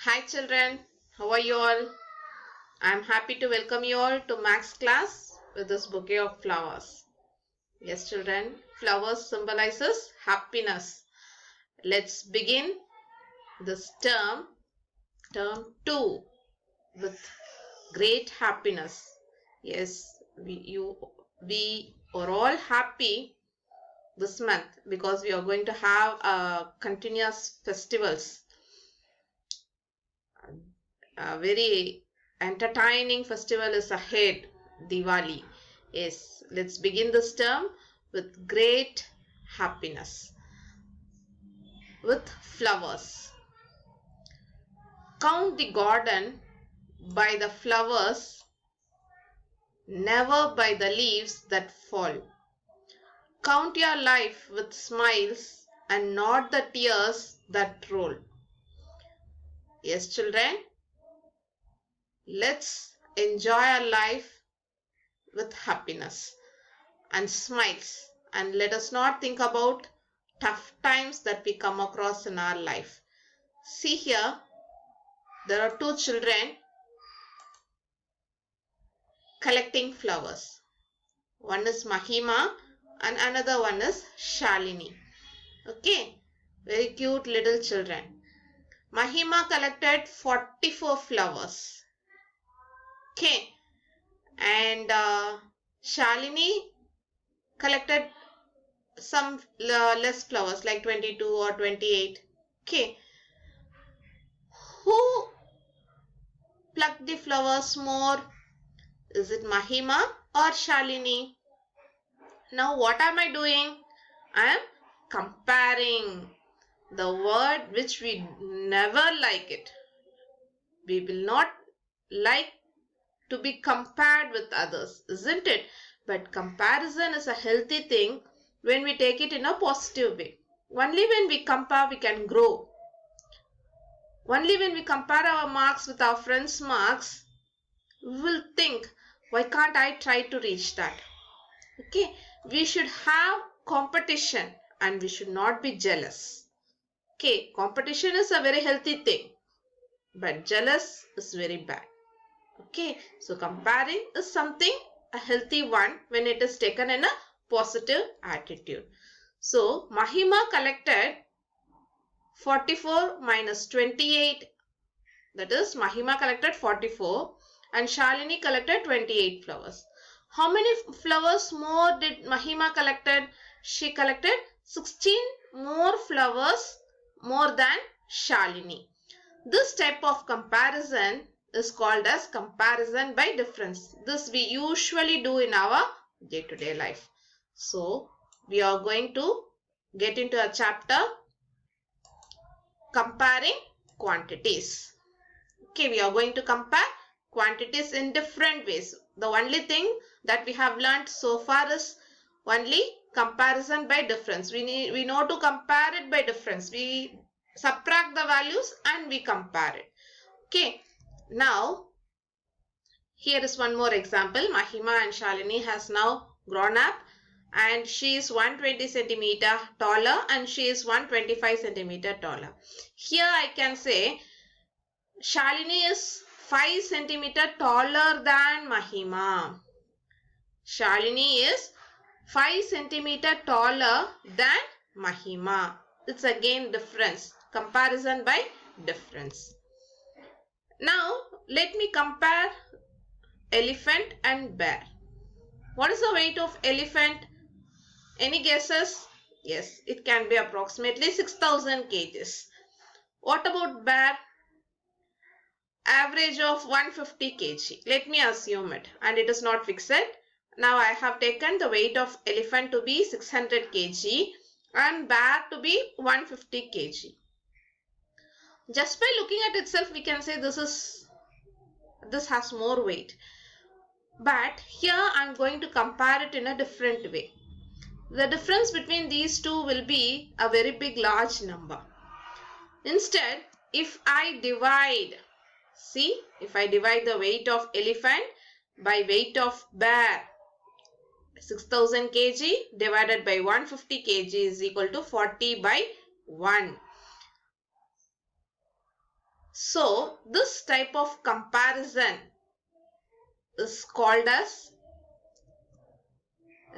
Hi children, how are you all? I am happy to welcome you all to Max class with this bouquet of flowers. Yes children, flowers symbolizes happiness. Let's begin this term 2 with great happiness. Yes, we are all happy this month because we are going to have continuous festivals. A very entertaining festival is ahead, Diwali. Yes, let's begin this term with great happiness. With flowers. Count the garden by the flowers, never by the leaves that fall. Count your life with smiles and not the tears that roll. Yes, children, let's enjoy our life with happiness and smiles, and let us not think about tough times that we come across in our life. See here, there are two children collecting flowers. One is Mahima and another one is Shalini. Okay, very cute little children. Mahima collected 44 flowers. Okay, and Shalini collected some less flowers like 22 or 28. Okay, who plucked the flowers more? Is it Mahima or Shalini? Now what am I doing? I am comparing the word which we never like it. We will not like to be compared with others, isn't it? But comparison is a healthy thing when we take it in a positive way. Only when we compare we can grow. Only when we compare our marks with our friends' marks, we will think, why can't I try to reach that? Okay, we should have competition and we should not be jealous. Okay, competition is a very healthy thing, but jealous is very bad. Okay, so comparing is something a healthy one when it is taken in a positive attitude. So Mahima collected 44 minus 28, that is Mahima collected 44 and Shalini collected 28 flowers. How many flowers more did Mahima collected? She collected 16 more flowers more than Shalini. This type of comparison is called as comparison by difference. This we usually do in our day-to-day life. So we are going to get into a chapter comparing quantities. Okay, we are going to compare quantities in different ways. The only thing that we have learnt so far is only comparison by difference. We know to compare it by difference. We subtract the values and we compare it. Okay, now here is one more example. Mahima and Shalini has now grown up and she is 120 centimeter taller and she is 125 centimeter taller. Here I can say Shalini is 5 centimeter taller than Mahima. Shalini is 5 centimeter taller than Mahima. It's again difference. Comparison by difference. Now let me compare elephant and bear. What is the weight of elephant? Any guesses? Yes, it can be approximately 6,000 kgs. What about bear? Average of 150 kg. Let me assume it, and it is not fixed. Now I have taken the weight of elephant to be 600 kg and bear to be 150 kg. Just by looking at itself we can say this has more weight. But here I am going to compare it in a different way. The difference between these two will be a very big large number. Instead, if I divide the weight of elephant by weight of bear, 6,000 kg divided by 150 kg is equal to 40 by 1. So this type of comparison is called as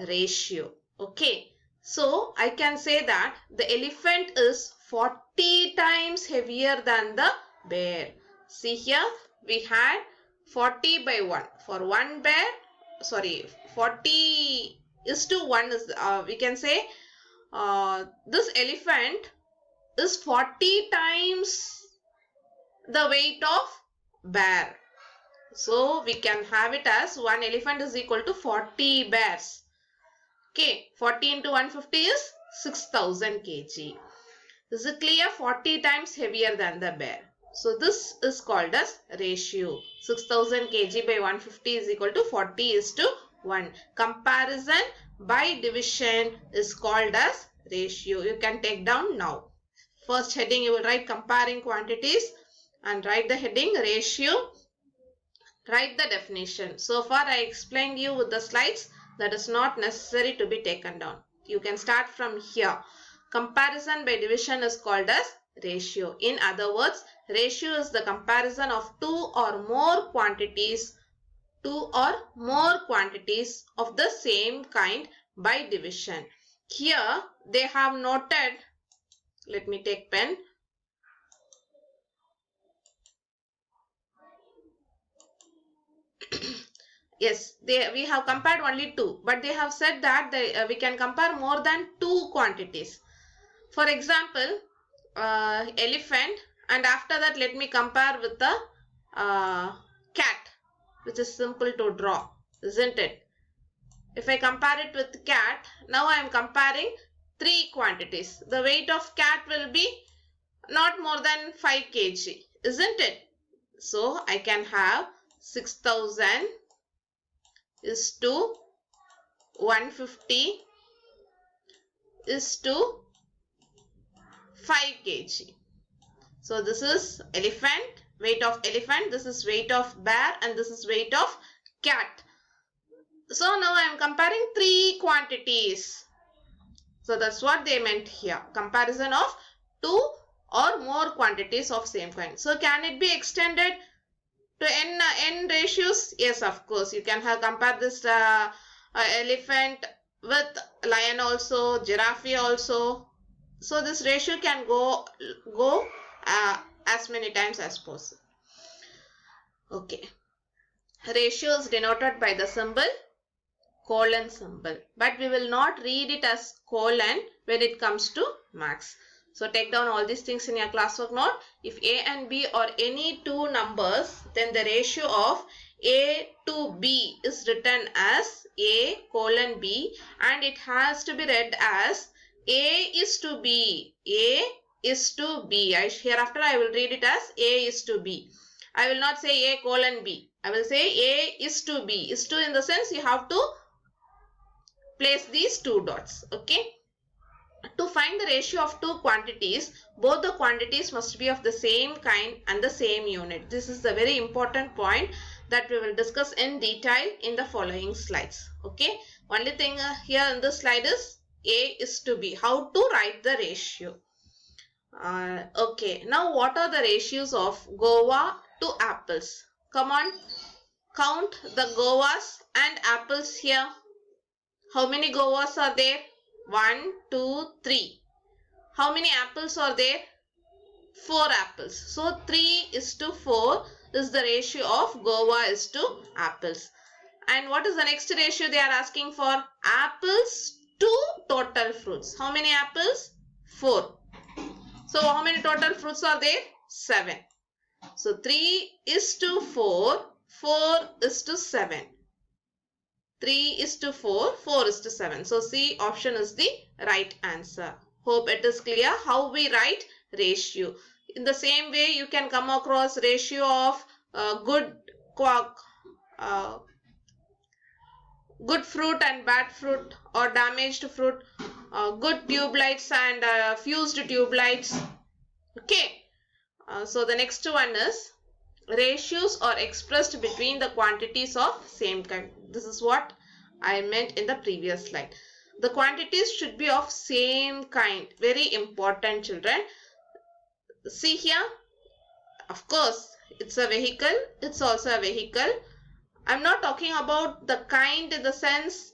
ratio. Okay. So I can say that the elephant is 40 times heavier than the bear. See here we had 40 by 1. For one bear, sorry, 40 is to 1 is, we can say this elephant is 40 times the weight of bear. So we can have it as 1 elephant is equal to 40 bears. Okay, 40 into 150 is 6000 kg. This is clear, 40 times heavier than the bear. So this is called as ratio. 6000 kg by 150 is equal to 40 is to 1. Comparison by division is called as ratio. You can take down now. First heading you will write comparing quantities and write the heading ratio. Write the definition. So far I explained you with the slides. That is not necessary to be taken down. You can start from here. Comparison by division is called as ratio. In other words, ratio is the comparison of two or more quantities of the same kind by division. Here they have noted, let me take pen. Yes, we have compared only two, but they have said that we can compare more than two quantities. For example, elephant, and after that let me compare with the cat, which is simple to draw, isn't it? If I compare it with cat, now I am comparing three quantities. The weight of cat will be not more than 5 kg, isn't it? So I can have 6000 is to 150 is to 5 kg. So this is elephant, weight of elephant, this is weight of bear, and this is weight of cat. So now I am comparing three quantities. So that's what they meant here. Comparison of two or more quantities of same kind. So can it be extended to n ratios? Yes, of course. You can have compared this elephant with lion also, giraffe also. So this ratio can go as many times as possible. Okay. Ratio is denoted by the symbol colon symbol, but we will not read it as colon when it comes to max. So take down all these things in your classwork note. If A and B are any two numbers, then the ratio of A to B is written as A colon B, and it has to be read as A is to B. A is to B. Hereafter I will read it as A is to B. I will not say A colon B. I will say A is to B. Is to in the sense you have to place these two dots. Okay. To find the ratio of two quantities, both the quantities must be of the same kind and the same unit. This is the very important point that we will discuss in detail in the following slides. Okay. Only thing here in this slide is A is to B. How to write the ratio. Okay. Now what are the ratios of guava to apples? Come on. Count the guavas and apples here. How many guavas are there? 1, 2, 3. How many apples are there? 4 apples. So 3 is to 4 is the ratio of guava is to apples. And what is the next ratio they are asking for? Apples to total fruits. How many apples? 4. So how many total fruits are there? 7. So 3 is to 4, 4 is to 7. 3 is to 4, 4 is to 7. So C option is the right answer. Hope it is clear how we write ratio. In the same way, you can come across ratio of good fruit and bad fruit, or damaged fruit, good tube lights and fused tube lights. Okay. So the next one is ratios are expressed between the quantities of same kind. This is what I meant in the previous slide. The quantities should be of same kind. Very important, children. See here, Of course, it's a vehicle. It's also a vehicle. I'm not talking about the kind in the sense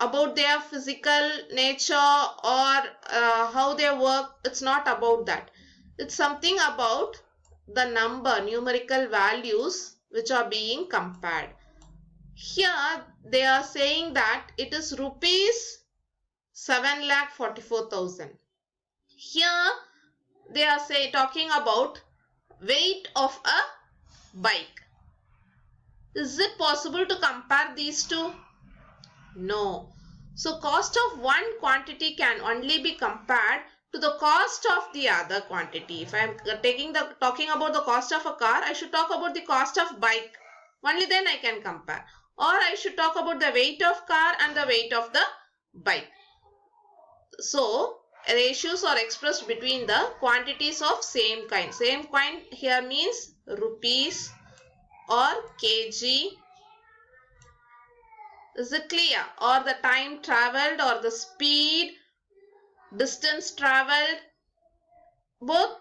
about their physical nature or how they work. It's not about that. It's something about the number, numerical values which are being compared. Here they are saying that it is rupees 7,44,000. Here they are talking about weight of a bike. Is it possible to compare these two? No. So cost of one quantity can only be compared to the cost of the other quantity. If I am talking about the cost of a car, I should talk about the cost of bike. Only then I can compare. Or I should talk about the weight of car and the weight of the bike. So ratios are expressed between the quantities of same kind. Same kind here means rupees or kg. Is it clear? Or the time traveled or the speed, distance traveled. Both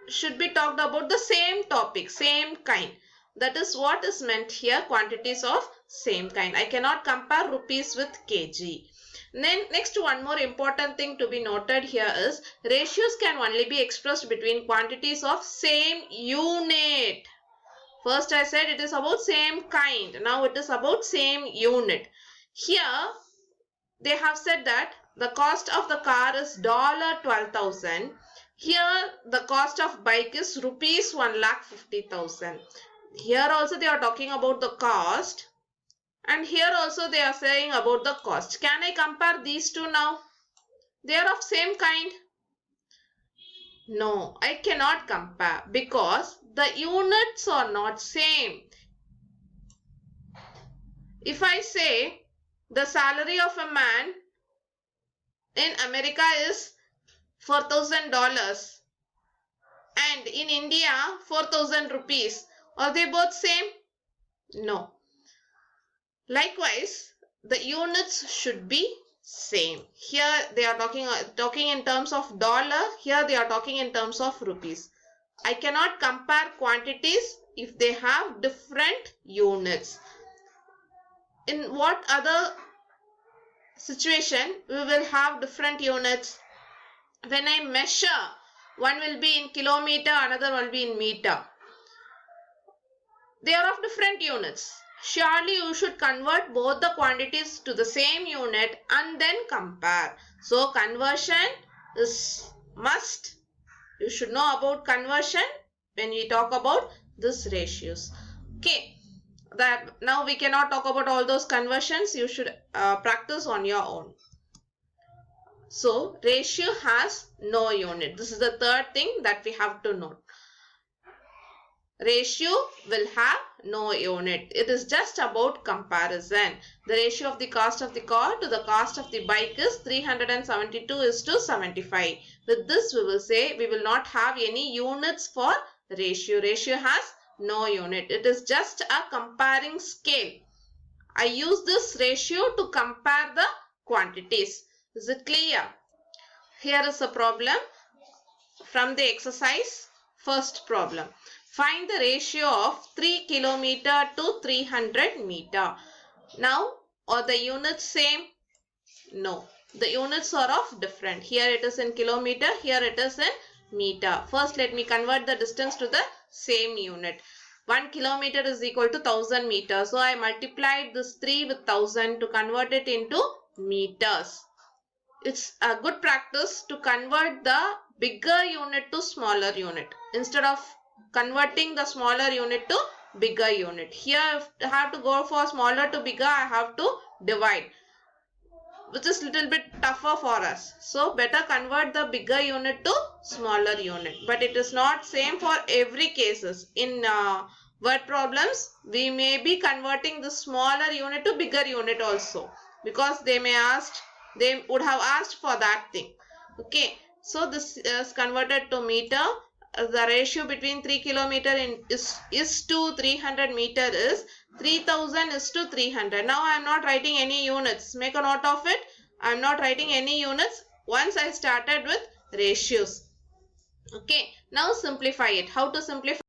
should be talked about the same topic, same kind. That is what is meant here, quantities of same kind. I cannot compare rupees with kg. Then next, one more important thing to be noted here is ratios can only be expressed between quantities of same unit. First I said it is about same kind. Now it is about same unit. Here they have said that the cost of the car is $12,000. Here the cost of bike is rupees 1,50,000. Here also they are talking about the cost. And here also they are saying about the cost. Can I compare these two now? They are of same kind. No, I cannot compare because the units are not same. If I say the salary of a man in America is $4,000 and in India 4,000 rupees, are they both same? No. Likewise, the units should be same. Here they are talking in terms of dollar. Here they are talking in terms of rupees. I cannot compare quantities if they have different units. In what other situation we will have different units? When I measure, one will be in kilometer, another will be in meter. They are of different units. Surely you should convert both the quantities to the same unit and then compare. So conversion is must. You should know about conversion when we talk about these ratios. Okay. Now we cannot talk about all those conversions. You should practice on your own. So ratio has no unit. This is the third thing that we have to note. Ratio will have no unit. It is just about comparison. The ratio of the cost of the car to the cost of the bike is 372:75. With this we will say we will not have any units for ratio. Ratio has no unit. It is just a comparing scale. I use this ratio to compare the quantities. Is it clear? Here is a problem from the exercise. First problem. Find the ratio of 3 kilometer to 300 meter. Now, are the units same? No. The units are of different. Here it is in kilometer. Here it is in meter. First, let me convert the distance to the same unit. 1 kilometer is equal to 1000 meters. So, I multiplied this 3 with 1000 to convert it into meters. It's a good practice to convert the bigger unit to smaller unit instead of converting the smaller unit to bigger unit. Here if I have to go for smaller to bigger, I have to divide, which is little bit tougher for us. So better convert the bigger unit to smaller unit. But it is not same for every cases. In word problems, we may be converting the smaller unit to bigger unit also, because they would have asked for that thing. Okay, so this is converted to meter. The ratio between 3 kilometer is to 300 meter is 3000 is to 300. Now I am not writing any units. Make a note of it. I am not writing any units once I started with ratios. Okay, now simplify it. How to simplify?